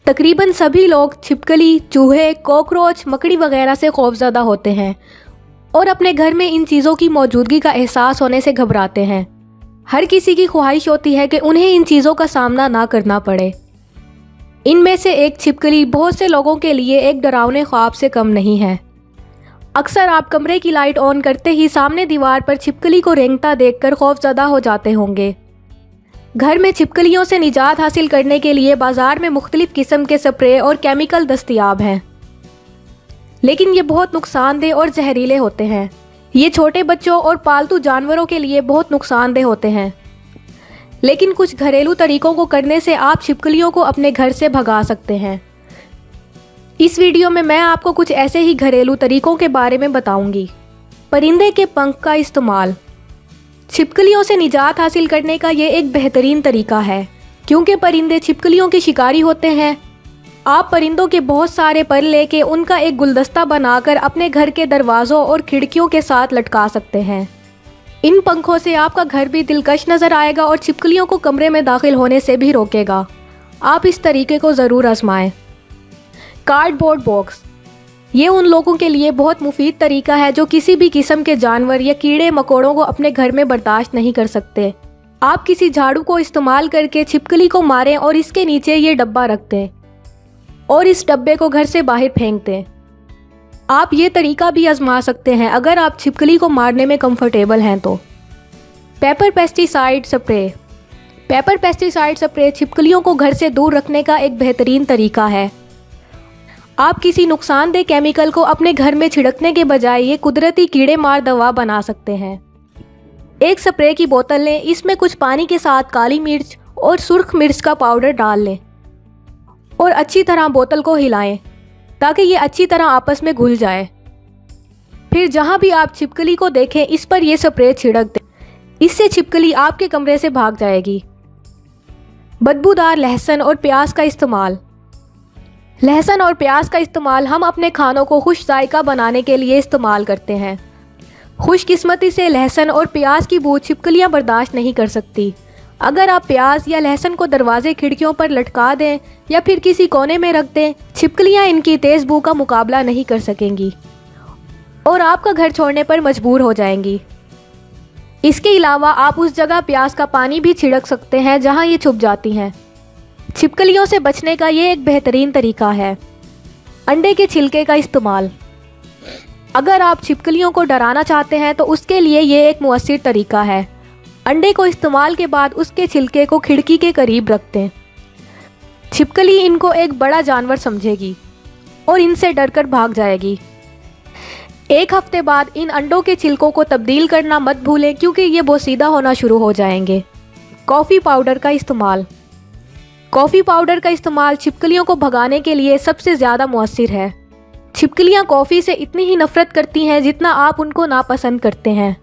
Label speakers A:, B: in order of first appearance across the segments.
A: तकरीबन सभी लोग छिपकली, चूहे, कॉकरोच, मकड़ी वगैरह से खौफज़दा होते हैं और अपने घर में इन चीज़ों की मौजूदगी का एहसास होने से घबराते हैं। हर किसी की ख्वाहिश होती है कि उन्हें इन चीज़ों का सामना ना करना पड़े। इनमें से एक छिपकली बहुत से लोगों के लिए एक डरावने ख्वाब से कम नहीं है। अक्सर आप कमरे की लाइट ऑन करते ही सामने दीवार पर छिपकली को रेंगता देखकर खौफज़दा हो जाते होंगे। घर में छिपकलियों से निजात हासिल करने के लिए बाज़ार में मुख्तलिफ़ किस्म के स्प्रे और केमिकल दस्तयाब हैं, लेकिन ये बहुत नुकसानदेह और जहरीले होते हैं। ये छोटे बच्चों और पालतू जानवरों के लिए बहुत नुकसानदेह होते हैं, लेकिन कुछ घरेलू तरीक़ों को करने से आप छिपकलियों को अपने घर से भगा सकते हैं। इस वीडियो में मैं आपको कुछ ऐसे ही घरेलू तरीक़ों के बारे में बताऊंगी। परिंदे के पंख का इस्तेमाल। छिपकलियों से निजात हासिल करने का ये एक बेहतरीन तरीका है, क्योंकि परिंदे छिपकलियों के शिकारी होते हैं। आप परिंदों के बहुत सारे पर लेके उनका एक गुलदस्ता बनाकर अपने घर के दरवाज़ों और खिड़कियों के साथ लटका सकते हैं। इन पंखों से आपका घर भी दिलकश नज़र आएगा और छिपकलियों को कमरे में दाखिल होने से भी रोकेगा। आप इस तरीके को ज़रूर आजमाएं। Cardboard box. ये उन लोगों के लिए बहुत मुफीद तरीका है जो किसी भी किस्म के जानवर या कीड़े मकोड़ों को अपने घर में बर्दाश्त नहीं कर सकते। आप किसी झाड़ू को इस्तेमाल करके छिपकली को मारें और इसके नीचे ये डब्बा रख दें और इस डब्बे को घर से बाहर फेंक दें। आप ये तरीका भी आजमा सकते हैं अगर आप छिपकली को मारने में कंफर्टेबल हैं तो। Pepper pesticide spray. Pepper pesticide spray छिपकलियों को घर से दूर रखने का एक बेहतरीन तरीका है। आप किसी नुकसानदेह केमिकल को अपने घर में छिड़कने के बजाय ये कुदरती कीड़े मार दवा बना सकते हैं। एक स्प्रे की बोतल लें, इसमें कुछ पानी के साथ काली मिर्च और सुर्ख मिर्च का पाउडर डाल लें और अच्छी तरह बोतल को हिलाएं ताकि ये अच्छी तरह आपस में घुल जाए। फिर जहाँ भी आप छिपकली को देखें इस पर यह स्प्रे छिड़क दें। इससे छिपकली आपके कमरे से भाग जाएगी। बदबूदार लहसुन और प्याज का इस्तेमाल। लहसुन और प्याज का इस्तेमाल हम अपने खानों को खुश जायका बनाने के लिए इस्तेमाल करते हैं। खुशकिस्मती से लहसुन और प्याज की बू छिपकलियां बर्दाश्त नहीं कर सकती। अगर आप प्याज या लहसुन को दरवाजे खिड़कियों पर लटका दें या फिर किसी कोने में रख दें, छिपकलियां इनकी तेज़ बू का मुकाबला नहीं कर सकेंगी और आपका घर छोड़ने पर मजबूर हो जाएंगी। इसके अलावा आप उस जगह प्याज का पानी भी छिड़क सकते हैं जहां ये छुप जाती हैं। छिपकलियों से बचने का ये एक बेहतरीन तरीका है। अंडे के छिलके का इस्तेमाल। अगर आप छिपकलियों को डराना चाहते हैं तो उसके लिए ये एक मुअस्सिर तरीका है। अंडे को इस्तेमाल के बाद उसके छिलके को खिड़की के करीब रख दें। छिपकली इनको एक बड़ा जानवर समझेगी और इनसे डरकर भाग जाएगी। एक हफ्ते बाद इन अंडों के छिलकों को तब्दील करना मत भूलें, क्योंकि ये बोसीदा होना शुरू हो जाएंगे। कॉफ़ी पाउडर का इस्तेमाल। कॉफ़ी पाउडर का इस्तेमाल छिपकलियों को भगाने के लिए सबसे ज़्यादा मुअस्सिर है। छिपकलियाँ कॉफ़ी से इतनी ही नफ़रत करती हैं जितना आप उनको नापसंद करते हैं।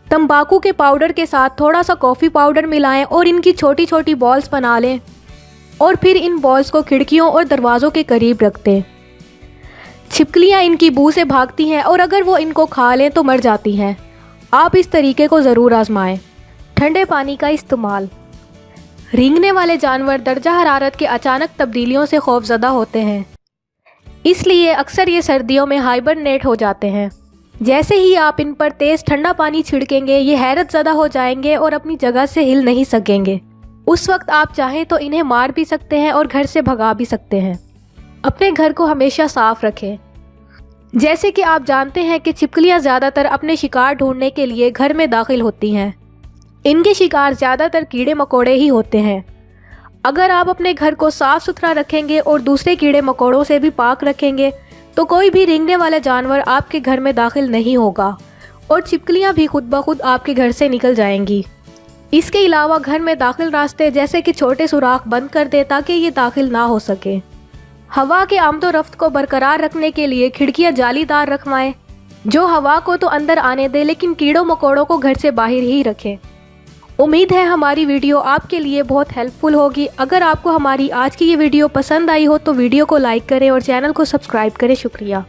A: तंबाकू के पाउडर के साथ थोड़ा सा कॉफ़ी पाउडर मिलाएं और इनकी छोटी छोटी बॉल्स बना लें और फिर इन बॉल्स को खिड़कियों और दरवाज़ों के करीब रख दें। छिपकलियाँ इनकी बू से भागती हैं और अगर वो इनको खा लें तो मर जाती हैं। आप इस तरीके को ज़रूर आजमाएं। ठंडे पानी का इस्तेमाल। रेंगने वाले जानवर दर्जा हरारत के अचानक तब्दीलियों से खौफज़दा होते हैं, इसलिए अक्सर ये सर्दियों में हाइबरनेट हो जाते हैं। जैसे ही आप इन पर तेज़ ठंडा पानी छिड़केंगे ये हैरत ज़दा हो जाएंगे और अपनी जगह से हिल नहीं सकेंगे। उस वक्त आप चाहें तो इन्हें मार भी सकते हैं और घर से भगा भी सकते हैं। अपने घर को हमेशा साफ़ रखें। जैसे कि आप जानते हैं कि छिपकलियाँ ज़्यादातर अपने शिकार ढूंढने के लिए घर में दाखिल होती हैं। इनके शिकार ज़्यादातर कीड़े मकोड़े ही होते हैं। अगर आप अपने घर को साफ़ सुथरा रखेंगे और दूसरे कीड़े मकोड़ों से भी पाक रखेंगे तो कोई भी रेंगने वाला जानवर आपके घर में दाखिल नहीं होगा और छिपकलियाँ भी खुद ब खुद आपके घर से निकल जाएंगी। इसके अलावा घर में दाखिल रास्ते जैसे कि छोटे सुराख बंद कर दें ताकि ये दाखिल ना हो सके। हवा के आमदो रफ्त को बरकरार रखने के लिए खिड़कियाँ जालीदार रखवाएं जो हवा को तो अंदर आने दे लेकिन कीड़ों मकोड़ों को घर से बाहर ही रखें। उम्मीद है हमारी वीडियो आपके लिए बहुत हेल्पफुल होगी। अगर आपको हमारी आज की ये वीडियो पसंद आई हो तो वीडियो को लाइक करें और चैनल को सब्सक्राइब करें। शुक्रिया।